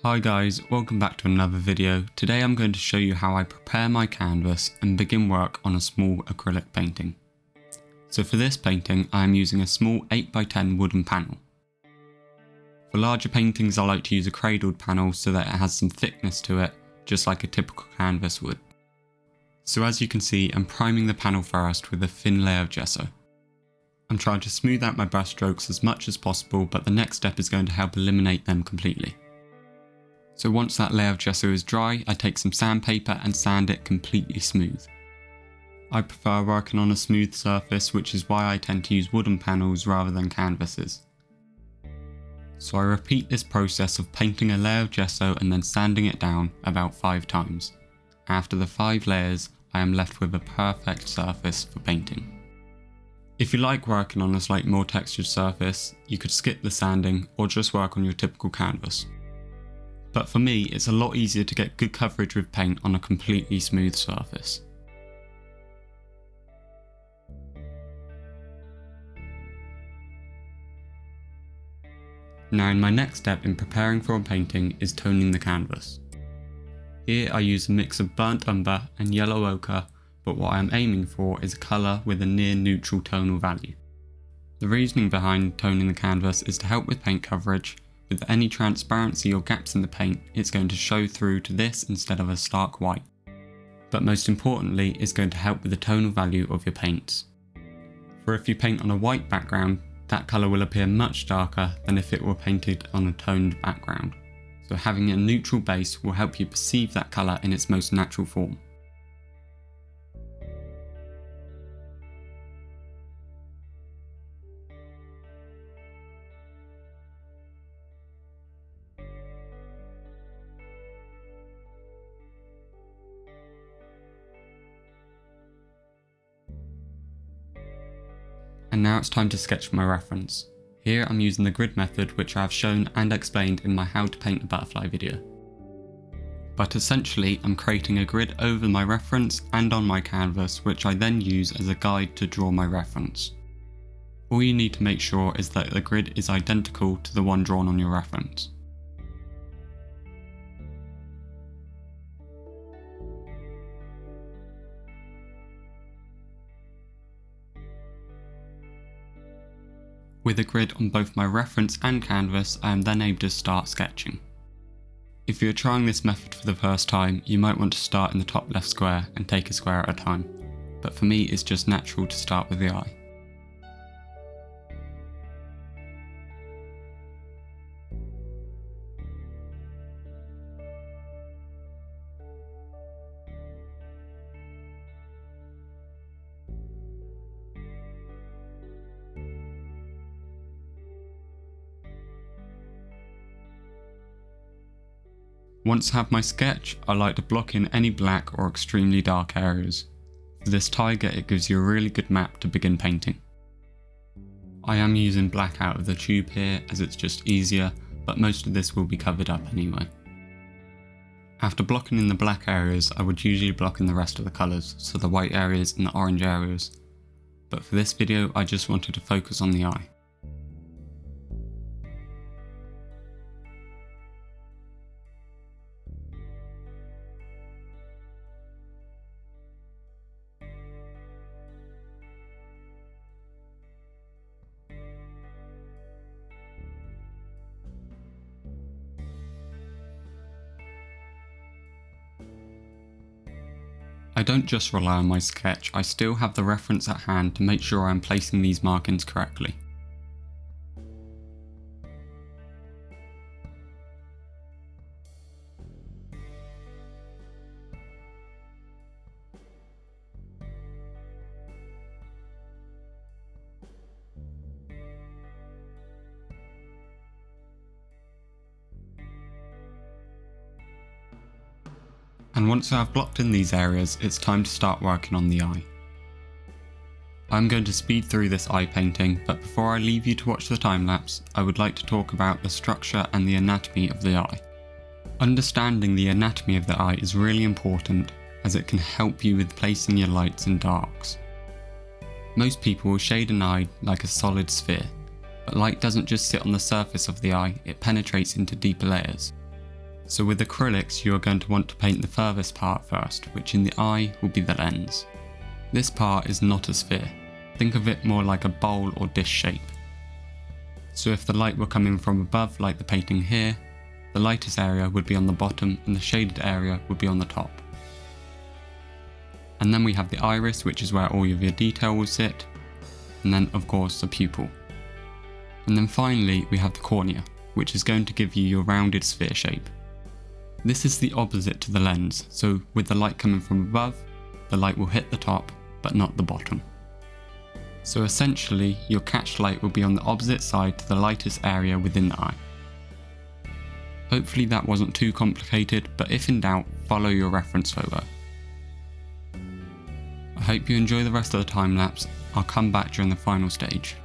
Hi guys, welcome back to another video. Today I'm going to show you how I prepare my canvas and begin work on a small acrylic painting. So for this painting I am using a small 8x10 wooden panel. For larger paintings I like to use a cradled panel so that it has some thickness to it, just like a typical canvas would. So as you can see, I'm priming the panel first with a thin layer of gesso. I'm trying to smooth out my brush strokes as much as possible, but the next step is going to help eliminate them completely. So once that layer of gesso is dry, I take some sandpaper and sand it completely smooth. I prefer working on a smooth surface, which is why I tend to use wooden panels rather than canvases. So I repeat this process of painting a layer of gesso and then sanding it down about 5 times. After the 5 layers, I am left with a perfect surface for painting. If you like working on a slightly more textured surface, you could skip the sanding or just work on your typical canvas. But for me, it's a lot easier to get good coverage with paint on a completely smooth surface. Now my next step in preparing for a painting is toning the canvas. Here I use a mix of burnt umber and yellow ochre, but what I am aiming for is a colour with a near neutral tonal value. The reasoning behind toning the canvas is to help with paint coverage. With any transparency or gaps in the paint, it's going to show through to this instead of a stark white. But most importantly, it's going to help with the tonal value of your paints. For if you paint on a white background, that colour will appear much darker than if it were painted on a toned background. So having a neutral base will help you perceive that colour in its most natural form. And now it's time to sketch my reference. Here I'm using the grid method, which I have shown and explained in my how to paint a butterfly video. But essentially I'm creating a grid over my reference and on my canvas, which I then use as a guide to draw my reference. All you need to make sure is that the grid is identical to the one drawn on your reference. With a grid on both my reference and canvas, I am then able to start sketching. If you're trying this method for the first time, you might want to start in the top left square and take a square at a time, but for me it's just natural to start with the eye. Once I have my sketch, I like to block in any black or extremely dark areas. For this tiger, it gives you a really good map to begin painting. I am using black out of the tube here as it's just easier, but most of this will be covered up anyway. After blocking in the black areas, I would usually block in the rest of the colours, so the white areas and the orange areas. But for this video, I just wanted to focus on the eye. I don't just rely on my sketch, I still have the reference at hand to make sure I am placing these markings correctly. And once I have blocked in these areas, it's time to start working on the eye. I'm going to speed through this eye painting, but before I leave you to watch the time lapse, I would like to talk about the structure and the anatomy of the eye. Understanding the anatomy of the eye is really important, as it can help you with placing your lights and darks. Most people will shade an eye like a solid sphere, but light doesn't just sit on the surface of the eye, it penetrates into deeper layers. So with acrylics, you are going to want to paint the furthest part first, which in the eye will be the lens. This part is not a sphere. Think of it more like a bowl or dish shape. So if the light were coming from above like the painting here, the lightest area would be on the bottom and the shaded area would be on the top. And then we have the iris, which is where all of your detail will sit, and then of course the pupil. And then finally we have the cornea, which is going to give you your rounded sphere shape. This is the opposite to the lens, so with the light coming from above, the light will hit the top but not the bottom. So essentially your catch light will be on the opposite side to the lightest area within the eye. Hopefully that wasn't too complicated, but if in doubt, follow your reference photo. I hope you enjoy the rest of the time lapse. I'll come back during the final stage.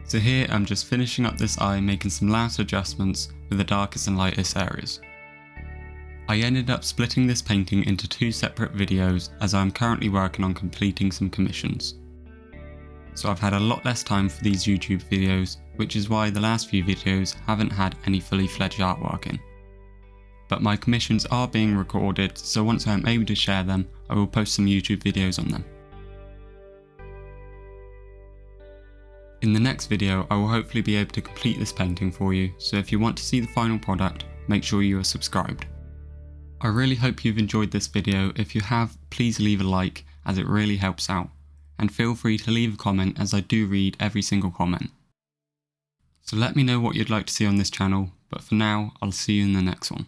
So here I'm just finishing up this eye, making some last adjustments with the darkest and lightest areas. I ended up splitting this painting into 2 separate videos as I am currently working on completing some commissions. So I've had a lot less time for these YouTube videos, which is why the last few videos haven't had any fully fledged artwork in. But my commissions are being recorded, so once I am able to share them, I will post some YouTube videos on them. In the next video, I will hopefully be able to complete this painting for you, so if you want to see the final product, make sure you are subscribed. I really hope you've enjoyed this video. If you have, please leave a like, as it really helps out. And feel free to leave a comment, as I do read every single comment. So let me know what you'd like to see on this channel, but for now, I'll see you in the next one.